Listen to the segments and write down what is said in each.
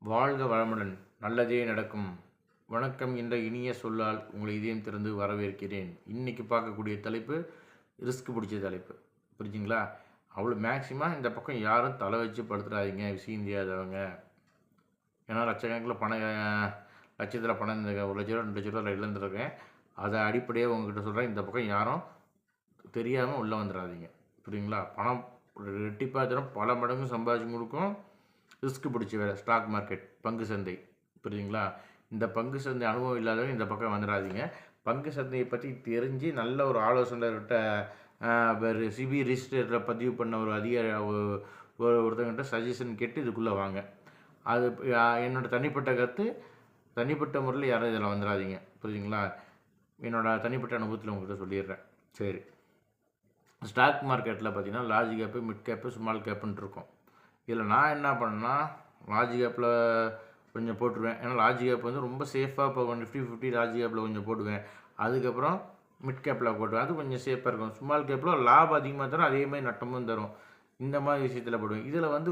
வாழ்க வளமுடன், நல்லதே நடக்கும். வணக்கம் என்ற இனிய சொல்லால் உங்களை இதயம் திறந்து வரவேற்கிறேன். இன்றைக்கி பார்க்கக்கூடிய தலைப்பு ரிஸ்க் பிடிச்ச தலைப்பு. புரிஞ்சுங்களா? அவ்வளோ மேக்ஸிமம் இந்த பக்கம் யாரும் தலை வச்சு படுத்துடாதீங்க விஷயம் தெரியாதவங்க. ஏன்னா லட்சக்கணக்கில் பணம் லட்சத்தில் பணம் இந்த 1 லட்ச ரூபா 2 லட்ச ரூபா இழந்துருக்கேன். அதை அடிப்படையாக உங்ககிட்ட சொல்கிறேன். இந்த பக்கம் யாரும் தெரியாமல் உள்ளே வந்துடாதீங்க. புரியுங்களா? பணம் ரெட்டிப்பாக தரும், பல மடங்கு சம்பாதிச்சு கொடுக்கும். ரிஸ்க் பிடிச்ச வேலை ஸ்டாக் மார்க்கெட், பங்கு சந்தை. புரியுதுங்களா? இந்த பங்கு சந்தை அனுபவம் இல்லாதவங்க இந்த பக்கம் வந்துடாதீங்க. பங்கு சந்தையை பற்றி தெரிஞ்சு நல்ல ஒரு ஆலோசனைகிட்ட சிபி ரிஜிஸ்டரில் பதிவு பண்ண ஒரு அதிகாரி ஒருத்தங்கிட்ட சஜஷன் கேட்டு இதுக்குள்ளே வாங்க. அது என்னோடய தனிப்பட்ட கருத்து. தனிப்பட்ட முறையில் யாரும் இதில் வந்துடாதீங்க. புரியுதுங்களா? என்னோடய தனிப்பட்ட அனுபவத்தில் உங்கள்கிட்ட சொல்லிடுறேன். சரி, ஸ்டாக் மார்க்கெட்டில் பார்த்தீங்கன்னா large cap, mid cap, small கேப்புன்ட்டு இருக்கும். இதில் நான் என்ன பண்ணேன்னா லார்ஜ் கேப்பில் கொஞ்சம் போட்டுருவேன். ஏன்னா லார்ஜ் கேப் வந்து ரொம்ப சேஃபாக போகும். நிஃப்டி 50 லார்ஜ் கேப்பில் கொஞ்சம் போடுவேன். அதுக்கப்புறம் மிட் கேப்பில் போட்டுவேன். அது கொஞ்சம் சேஃபாக இருக்கும். ஸ்மால் கேப்பில் லாபம் அதிகமாக தரும், அதே மாதிரி நட்டமும் தரும். இந்த மாதிரி விஷயத்தில் போடுவேன். இதில் வந்து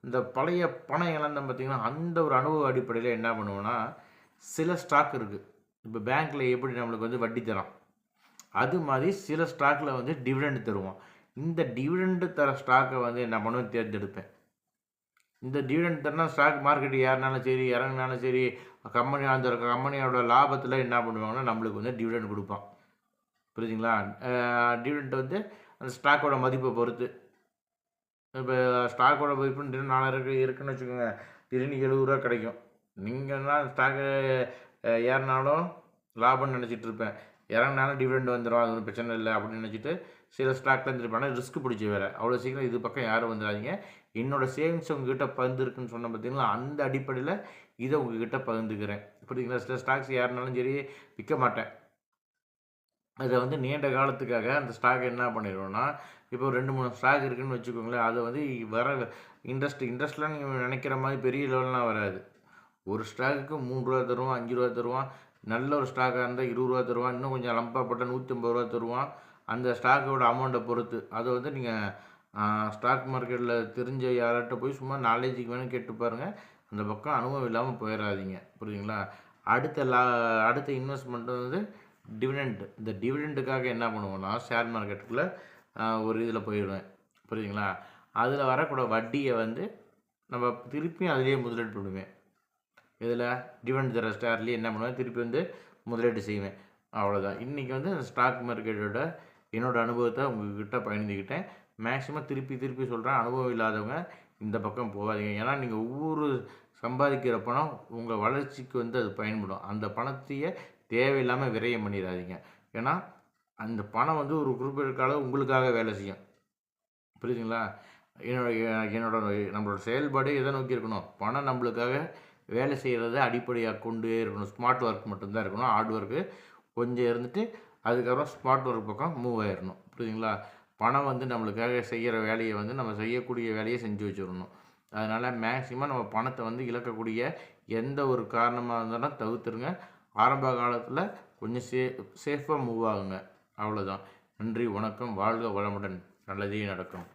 இந்த பழைய பணம் இழந்தோம் பார்த்திங்கன்னா, அந்த ஒரு அனுபவ அடிப்படையில் என்ன பண்ணுவோன்னா, சில ஸ்டாக் இருக்குது. இப்போ பேங்க்கில் எப்படி நம்மளுக்கு வந்து வட்டி தரோம், அது மாதிரி சில ஸ்டாக்கில் வந்து டிவிடெண்ட் தருவோம். இந்த டிவிடெண்ட் தர ஸ்டாக்கை வந்து என்ன பண்ணுவேன், தேர்ந்தெடுப்பேன். இந்த டிவிடெண்ட் தரனா ஸ்டாக் மார்க்கெட் ஏறினாலும் சரி இறங்கினாலும் சரி, அந்த கம்பெனியோட லாபத்தில் என்ன பண்ணுவாங்கன்னா நம்மளுக்கு வந்து டிவிடெண்ட் கொடுப்பான். புரியுதுங்களா? டிவிடெண்ட் வந்து அந்த ஸ்டாக்கோட மதிப்பை பொறுத்து. இப்போ ஸ்டாக்கோட மதிப்பு 4000 இருக்குன்னு வச்சுக்கோங்க, திடீர்னு 70 ரூபா கிடைக்கும். நீங்கள்னா ஸ்டாக்கு ஏறினாலும் லாபம்னு நினச்சிட்டு இருப்பேன், இறங்கினாலும் டிவிடெண்ட் வந்துடும், அது ஒன்றும் பிரச்சனை இல்லை அப்படின்னு நினச்சிட்டு சில ஸ்டாக்ல இருந்துருப்பாங்க. ரிஸ்க் பிடிச்ச வேலை. அவ்வளோ சீக்கிரம் இது பக்கம் யாரும் வந்துடாதீங்க. என்னோடய சேவிங்ஸ் உங்ககிட்ட பகிர்ந்துருக்குன்னு சொன்ன பார்த்தீங்களா, அந்த அடிப்படையில் இதை உங்ககிட்ட பகிர்ந்துக்கிறேன். புரியுதுங்களா? சில ஸ்டாக்ஸ் யாருனாலும் சரி விற்க மாட்டேன். அதை வந்து நீண்ட காலத்துக்காக அந்த ஸ்டாக் என்ன பண்ணிடுவோன்னா, இப்போ 2-3 ஸ்டாக் இருக்குதுன்னு வச்சுக்கோங்களேன், அதை வந்து வர இன்ட்ரெஸ்ட்லாம் நீங்கள் நினைக்கிற மாதிரி பெரிய லெவல்லாம் வராது. ஒரு ஸ்டாக்குக்கு 3 ரூபா தருவான், 5 ரூபா தருவான். நல்ல ஒரு ஸ்டாக்காக இருந்தால் 20 ரூபா தருவான். இன்னும் கொஞ்சம் லம்பாக போட்டால் 150 ரூபா தருவான். அந்த ஸ்டாக்கோட அமௌண்ட்டை பொறுத்து. அதை வந்து நீங்கள் ஸ்டாக் மார்க்கெட்டில் தெரிஞ்ச யார்கிட்ட போய் சும்மா நாலேஜுக்கு வேணும் கேட்டு பாருங்கள். அந்த பக்கம் அனுபவம் இல்லாமல் போயிடாதீங்க. புரியுதுங்களா? அடுத்த இன்வெஸ்ட்மெண்ட் வந்து டிவிடெண்ட். இந்த டிவிடெண்ட்டுக்காக என்ன பண்ணுவோன்னா, ஷேர் மார்க்கெட்டுக்குள்ளே ஒரு இதில் போயிடுவேன். புரியுதுங்களா? அதில் வரக்கூடிய வட்டியை வந்து நம்ம திருப்பியும் அதிலேயே முதலீடு பண்ணுவேன். இதில் டிவிடெண்ட் தர ஷேர்லேயே என்ன பண்ணுவேன், திருப்பி வந்து முதலீடு செய்வேன். அவ்வளோதான். இன்றைக்கி வந்து ஸ்டாக் மார்க்கெட்டோட என்னோடய அனுபவத்தை உங்கள்கிட்ட பகிர்ந்துக்கிட்டேன். மேக்ஸிமம் திருப்பி சொல்கிறேன், அனுபவம் இல்லாதவங்க இந்த பக்கம் போகாதீங்க. ஏன்னா நீங்கள் ஒவ்வொரு சம்பாதிக்கிற பணம் உங்கள் வளர்ச்சிக்கு வந்து அது பயன்படும். அந்த பணத்தையே தேவையில்லாமல் விரயம் பண்ணிடாதீங்க. ஏன்னா அந்த பணம் வந்து ஒரு குறிப்பிட்ட காலம் உங்களுக்காக வேலை செய்யும். புரியுதுங்களா? நம்மளோட செயல்பாடு எதை நோக்கி இருக்கணும், பணம் நம்மளுக்காக வேலை செய்கிறத அடிப்படையாக கொண்டே இருக்கணும். ஸ்மார்ட் ஒர்க் மட்டும்தான் இருக்கணும். ஹார்ட் ஒர்க்கு கொஞ்சம் இருந்துட்டு அதுக்கப்புறம் ஸ்மார்ட் ஒர்க் பக்கம் மூவ் ஆயிடணும். புரியுதுங்களா? பணம் வந்து நம்மளுக்காக செய்கிற வேலையை வந்து நம்ம செய்யக்கூடிய வேலையை செஞ்சு வச்சிடணும். அதனால் மேக்ஸிமம் நம்ம பணத்தை வந்து இழக்கக்கூடிய எந்த ஒரு காரணமாக இருந்தாலும் தவிர்த்துருங்க. ஆரம்ப காலத்தில் கொஞ்சம் சேஃபாக மூவ் ஆகுங்க. அவ்வளோதான். நன்றி, வணக்கம், வாழ்க வளமுடன், நல்லதே நடக்கும்.